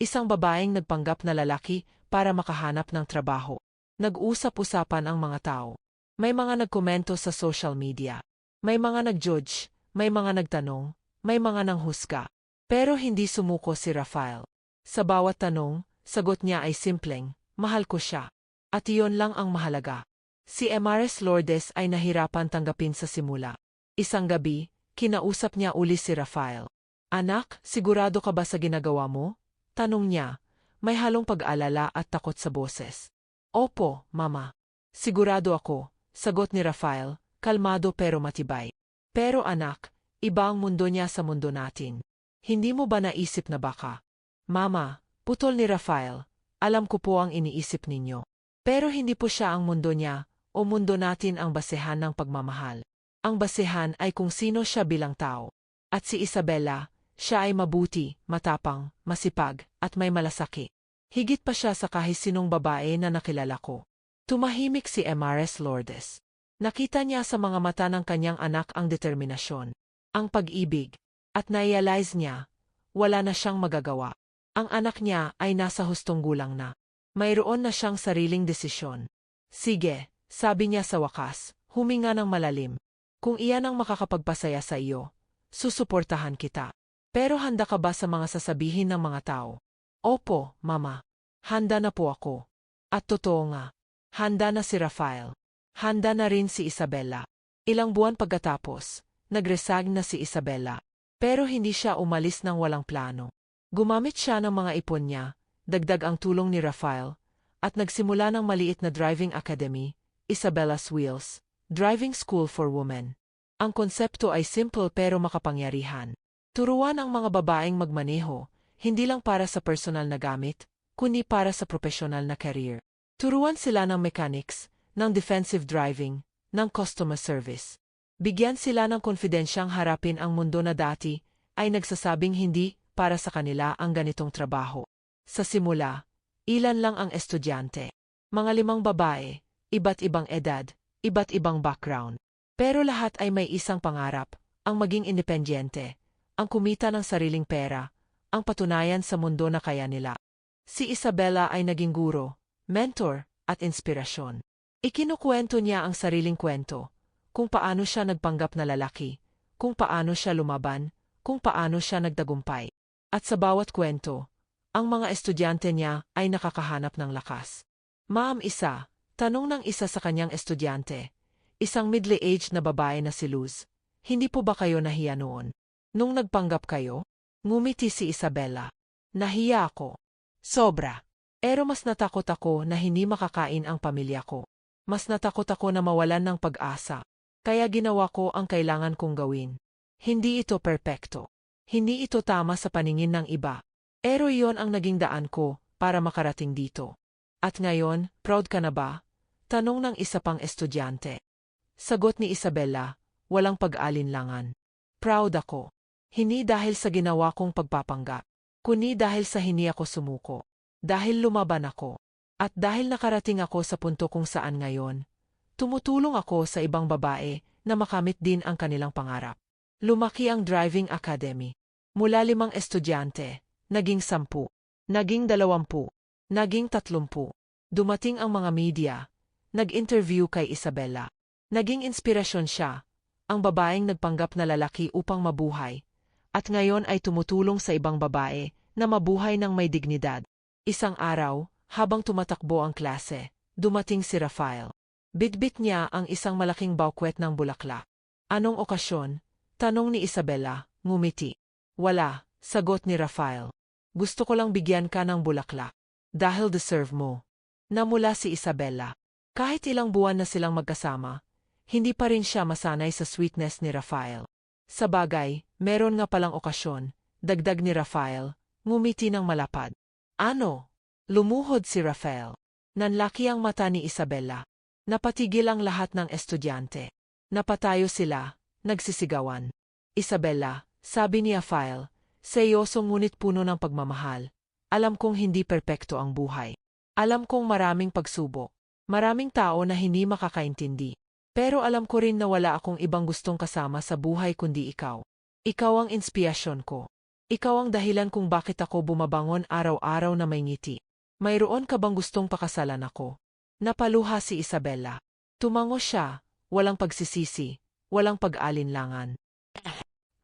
isang babaeng nagpanggap na lalaki para makahanap ng trabaho. Nag-usap-usapan ang mga tao. May mga nagkomento sa social media. May mga nag-judge, may mga nagtanong, may mga nanghusga. Pero hindi sumuko si Rafael. Sa bawat tanong, sagot niya ay simpleng, mahal ko siya. At iyon lang ang mahalaga. Si Emares Lourdes ay nahirapan tanggapin sa simula. Isang gabi, kinausap niya uli si Rafael. Anak, sigurado ka ba sa ginagawa mo? Tanong niya, may halong pag-alala at takot sa boses. Opo, Mama. Sigurado ako, sagot ni Rafael, kalmado pero matibay. Pero anak, iba ang mundo niya sa mundo natin. Hindi mo ba naisip na baka? Mama, putol ni Rafael, alam ko po ang iniisip ninyo. Pero hindi po siya ang mundo niya, o mundo natin ang basehan ng pagmamahal. Ang basehan ay kung sino siya bilang tao. At si Isabela, siya ay mabuti, matapang, masipag, at may malasaki. Higit pa siya sa kahit sinong babae na nakilala ko. Tumahimik si Emares Lourdes. Nakita niya sa mga mata ng kanyang anak ang determinasyon, ang pag-ibig, at na-realize niya, wala na siyang magagawa. Ang anak niya ay nasa hustong gulang na. Mayroon na siyang sariling desisyon. Sige, sabi niya sa wakas, huminga ng malalim. Kung iyan ang makakapagpasaya sa iyo, susuportahan kita. Pero handa ka ba sa mga sasabihin ng mga tao? Opo, Mama. Handa na po ako. At totoo nga, handa na si Rafael. Handa na rin si Isabela. Ilang buwan pagkatapos, nag-resign na si Isabela. Pero hindi siya umalis ng walang plano. Gumamit siya ng mga ipon niya, dagdag ang tulong ni Rafael, at nagsimula ng maliit na driving academy, Isabella's Wheels, Driving School for Women. Ang konsepto ay simple pero makapangyarihan. Turuan ang mga babaeng magmaneho, hindi lang para sa personal na gamit, kundi para sa profesional na career. Turuan sila ng mechanics, ng defensive driving, ng customer service. Bigyan sila ng konfidensyang harapin ang mundo na dati ay nagsasabing hindi para sa kanila ang ganitong trabaho. Sa simula, ilan lang ang estudyante. Mga 5 babae, iba't ibang edad, iba't ibang background. Pero lahat ay may isang pangarap, ang maging independyente, ang kumita ng sariling pera, ang patunayan sa mundo na kaya nila. Si Isabela ay naging guro, mentor, at inspirasyon. Ikinukwento niya ang sariling kwento, kung paano siya nagpanggap na lalaki, kung paano siya lumaban, kung paano siya nagtagumpay. At sa bawat kwento, ang mga estudyante niya ay nakakahanap ng lakas. Ma'am isa, tanong ng isa sa kanyang estudyante, isang middle-aged na babae na si Luz, hindi po ba kayo nahiya noon? Nung nagpanggap kayo? Ngumiti si Isabela. Nahiya ako. Sobra. Pero mas natakot ako na hindi makakain ang pamilya ko. Mas natakot ako na mawalan ng pag-asa. Kaya ginawa ko ang kailangan kong gawin. Hindi ito perpekto. Hindi ito tama sa paningin ng iba. Pero iyon ang naging daan ko para makarating dito. At ngayon, proud ka na ba? Tanong ng isa pang estudyante. Sagot ni Isabela, walang pag-alinlangan. Proud ako. Hindi dahil sa ginawa kong pagpapanggap. kundi dahil sa hindi ako sumuko. Dahil lumaban ako. At dahil nakarating ako sa punto kung saan ngayon, tumutulong ako sa ibang babae na makamit din ang kanilang pangarap. Lumaki ang driving academy. Mula 5 estudyante, naging 10, naging 20, naging 30. Dumating ang mga media, nag-interview kay Isabela. Naging inspirasyon siya, ang babaeng nagpanggap na lalaki upang mabuhay, at ngayon ay tumutulong sa ibang babae na mabuhay ng may dignidad. Isang araw, habang tumatakbo ang klase, dumating si Rafael. Bitbit niya ang isang malaking bouquet ng bulaklak. Anong okasyon? Tanong ni Isabela, ngumiti. Wala, sagot ni Rafael. Gusto ko lang bigyan ka ng bulaklak. Dahil deserve mo. Namula si Isabela. Kahit ilang buwan na silang magkasama, hindi pa rin siya masanay sa sweetness ni Rafael. Sa bagay, meron nga palang okasyon, dagdag ni Rafael, ngumiti ng malapad. Ano? Lumuhod si Rafael. Nanlaki ang mata ni Isabela. Napatigil ang lahat ng estudyante. Napatayo sila, nagsisigawan. Isabela, sabi ni Rafael, seryoso ngunit puno ng pagmamahal. Alam kong hindi perpekto ang buhay. Alam kong maraming pagsubok. Maraming tao na hindi makakaintindi. Pero alam ko rin na wala akong ibang gustong kasama sa buhay kundi ikaw. Ikaw ang inspirasyon ko. Ikaw ang dahilan kung bakit ako bumabangon araw-araw na may ngiti. Mayroon ka bang gustong pakasalan ako? Napaluha si Isabela. Tumango siya, walang pagsisisi, walang pag-alinlangan.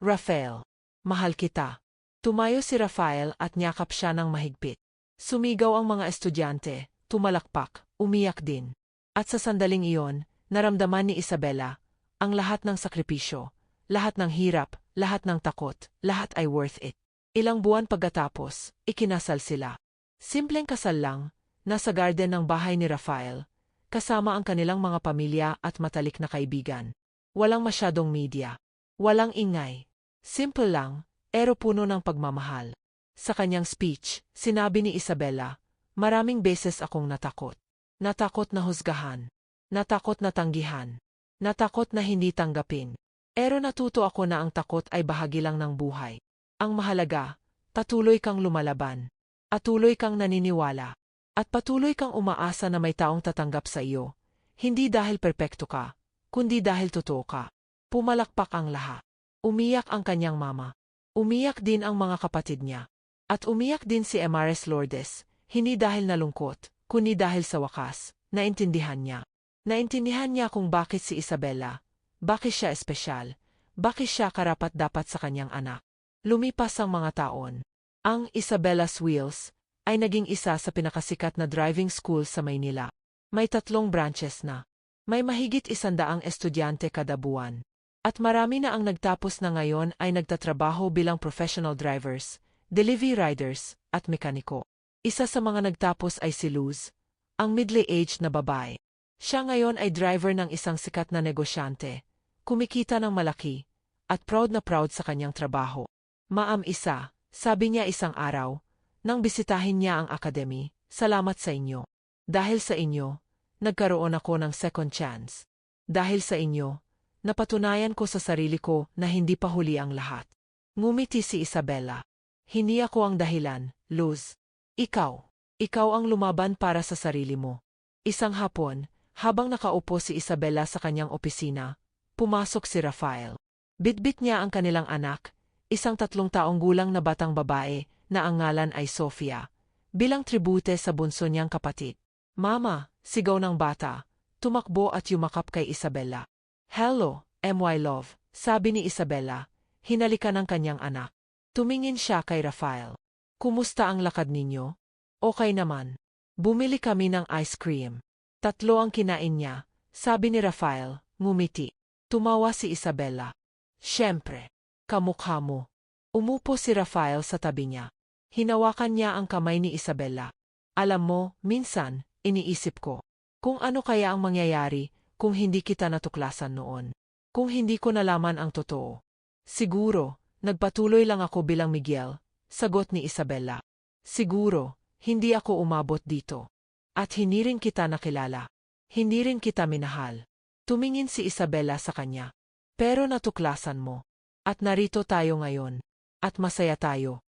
Rafael, mahal kita. Tumayo si Rafael at niyakap siya ng mahigpit. Sumigaw ang mga estudyante, tumalakpak, umiyak din. At sa sandaling iyon, naramdaman ni Isabela, ang lahat ng sakripisyo, lahat ng hirap, lahat ng takot, lahat ay worth it. Ilang buwan pagkatapos, ikinasal sila. Simpleng kasal lang, nasa garden ng bahay ni Rafael, kasama ang kanilang mga pamilya at matalik na kaibigan. Walang masyadong media. Walang ingay. Simple lang, pero puno ng pagmamahal. Sa kanyang speech, sinabi ni Isabela, maraming beses akong natakot. Natakot na husgahan. Natakot na tanggihan. Natakot na hindi tanggapin. Pero natuto ako na ang takot ay bahagi lang ng buhay. Ang mahalaga, patuloy kang lumalaban. Patuloy kang naniniwala. At patuloy kang umaasa na may taong tatanggap sa iyo. Hindi dahil perpekto ka, kundi dahil totoo ka. Pumalakpak ang lahat. Umiyak ang kanyang mama. Umiyak din ang mga kapatid niya. At umiyak din si Emares Lourdes, hindi dahil nalungkot, kundi dahil sa wakas, naintindihan niya. Naintindihan niya kung bakit si Isabela, bakit siya espesyal, bakit siya karapat-dapat sa kanyang anak. Lumipas ang mga taon. Ang Isabela's Wheels ay naging isa sa pinakasikat na driving school sa Maynila. May 3 branches na. May mahigit 100 estudyante kada buwan. At marami na ang nagtapos na ngayon ay nagtatrabaho bilang professional drivers, delivery riders, at mekaniko. Isa sa mga nagtapos ay si Luz, ang middle-aged na babae. Siya ngayon ay driver ng isang sikat na negosyante, kumikita ng malaki, at proud na proud sa kanyang trabaho. Ma'am Isa, sabi niya isang araw, nang bisitahin niya ang academy, salamat sa inyo. Dahil sa inyo, nagkaroon ako ng second chance. Dahil sa inyo, napatunayan ko sa sarili ko na hindi pa huli ang lahat. Ngumiti si Isabela. Hindi ako ang dahilan, Luz. Ikaw. Ikaw ang lumaban para sa sarili mo. Isang hapon, habang nakaupo si Isabela sa kanyang opisina, pumasok si Rafael. Bitbit niya ang kanilang anak, isang 3 taong gulang na batang babae na ang ngalan ay Sofia, bilang tribute sa bunso niyang kapatid. Mama, sigaw ng bata, tumakbo at yumakap kay Isabela. Hello, my love, sabi ni Isabela, hinalikan ng kanyang anak. Tumingin siya kay Rafael. Kumusta ang lakad ninyo? Okay naman. Bumili kami ng ice cream. 3 ang kinain niya, sabi ni Rafael, ngumiti. Tumawa si Isabela. Siyempre, kamukha mo. Umupo si Rafael sa tabi niya. Hinawakan niya ang kamay ni Isabela. Alam mo, minsan, iniisip ko, kung ano kaya ang mangyayari kung hindi kita natuklasan noon. Kung hindi ko nalaman ang totoo. Siguro, nagpatuloy lang ako bilang Miguel, sagot ni Isabela. Siguro, hindi ako umabot dito. At hindi rin kita nakilala. Hindi rin kita minahal. Tumingin si Isabela sa kanya. Pero natuklasan mo. At narito tayo ngayon. At masaya tayo.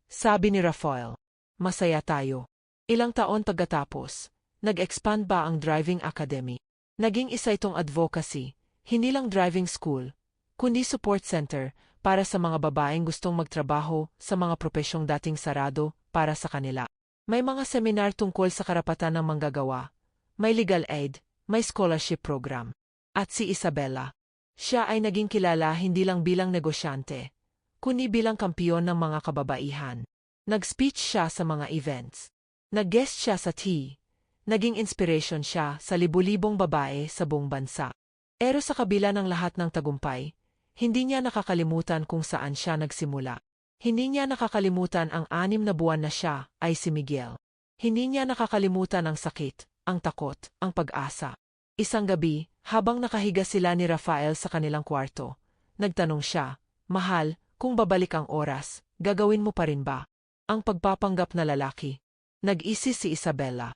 Sabi ni Rafael. Masaya tayo. Ilang taon pagkatapos, nag-expand ba ang driving academy? Naging isa itong advocacy, hindi lang driving school, kundi support center para sa mga babaeng gustong magtrabaho sa mga propesyong dating sarado para sa kanila. May mga seminar tungkol sa karapatan ng manggagawa, may legal aid, may scholarship program. At si Isabela, siya ay naging kilala hindi lang bilang negosyante, kundi bilang kampiyon ng mga kababaihan. Nag-speech siya sa mga events. Nag-guest siya sa tea. Naging inspiration siya sa libu-libong babae sa buong bansa. Pero sa kabila ng lahat ng tagumpay, hindi niya nakakalimutan kung saan siya nagsimula. Hindi niya nakakalimutan ang 6 na buwan na siya ay si Miguel. Hindi niya nakakalimutan ang sakit, ang takot, ang pag-asa. Isang gabi, habang nakahiga sila ni Rafael sa kanilang kwarto, nagtanong siya, "Mahal, kung babalik ang oras, gagawin mo pa rin ba?" Ang pagpapanggap na lalaki. Nag-isip si Isabela.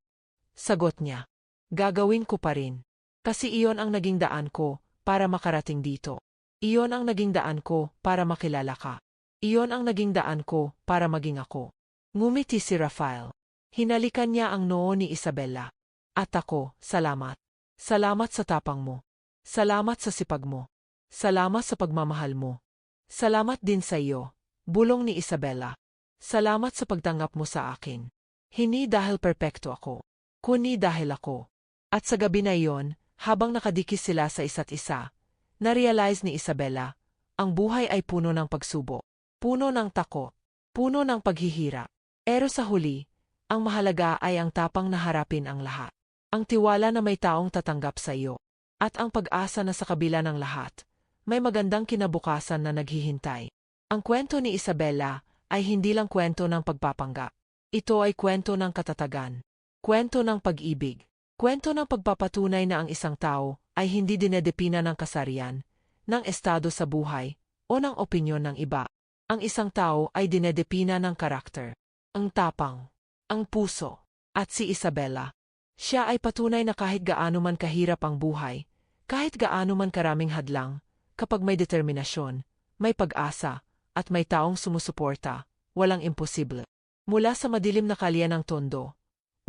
Sagot niya, "Gagawin ko pa rin. Kasi iyon ang naging daan ko para makarating dito. Iyon ang naging daan ko para makilala ka. Iyon ang naging daan ko para maging ako." Ngumiti si Rafael. Hinalikan niya ang noo ni Isabela. "At ako, salamat. Salamat sa tapang mo. Salamat sa sipag mo. Salamat sa pagmamahal mo. Salamat din sa iyo," bulong ni Isabela. "Salamat sa pagtanggap mo sa akin. Hindi dahil perpekto ako, kundi dahil ako." At sa gabi na iyon, habang nakadikis sila sa isa't isa, na-realize ni Isabela, ang buhay ay puno ng pagsubok, puno ng takot, puno ng paghihirap. Pero sa huli, ang mahalaga ay ang tapang na harapin ang lahat. Ang tiwala na may taong tatanggap sa iyo. At ang pag-asa na sa kabila ng lahat, may magandang kinabukasan na naghihintay. Ang kwento ni Isabela ay hindi lang kwento ng pagpapanggap. Ito ay kwento ng katatagan, kwento ng pag-ibig, kwento ng pagpapatunay na ang isang tao ay hindi dinedepina ng kasarian, ng estado sa buhay, o ng opinyon ng iba. Ang isang tao ay dinedepina ng karakter, ang tapang, ang puso. At si Isabela, siya ay patunay na kahit gaano man kahirap ang buhay, kahit gaano man karaming hadlang, kapag may determinasyon, may pag-asa, at may taong sumusuporta, walang imposible. Mula sa madilim na kalye ng Tondo,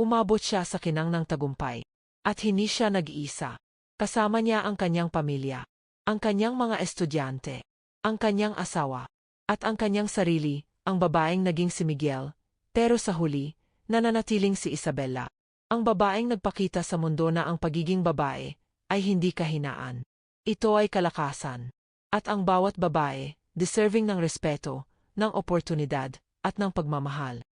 umabot siya sa kinang ng tagumpay. At hindi siya nag-iisa. Kasama niya ang kanyang pamilya, ang kanyang mga estudyante, ang kanyang asawa, at ang kanyang sarili, ang babaeng naging si Miguel, pero sa huli, nananatiling si Isabela. Ang babaeng nagpakita sa mundo na ang pagiging babae ay hindi kahinaan. Ito ay kalakasan. At ang bawat babae, deserving ng respeto, ng oportunidad, at ng pagmamahal.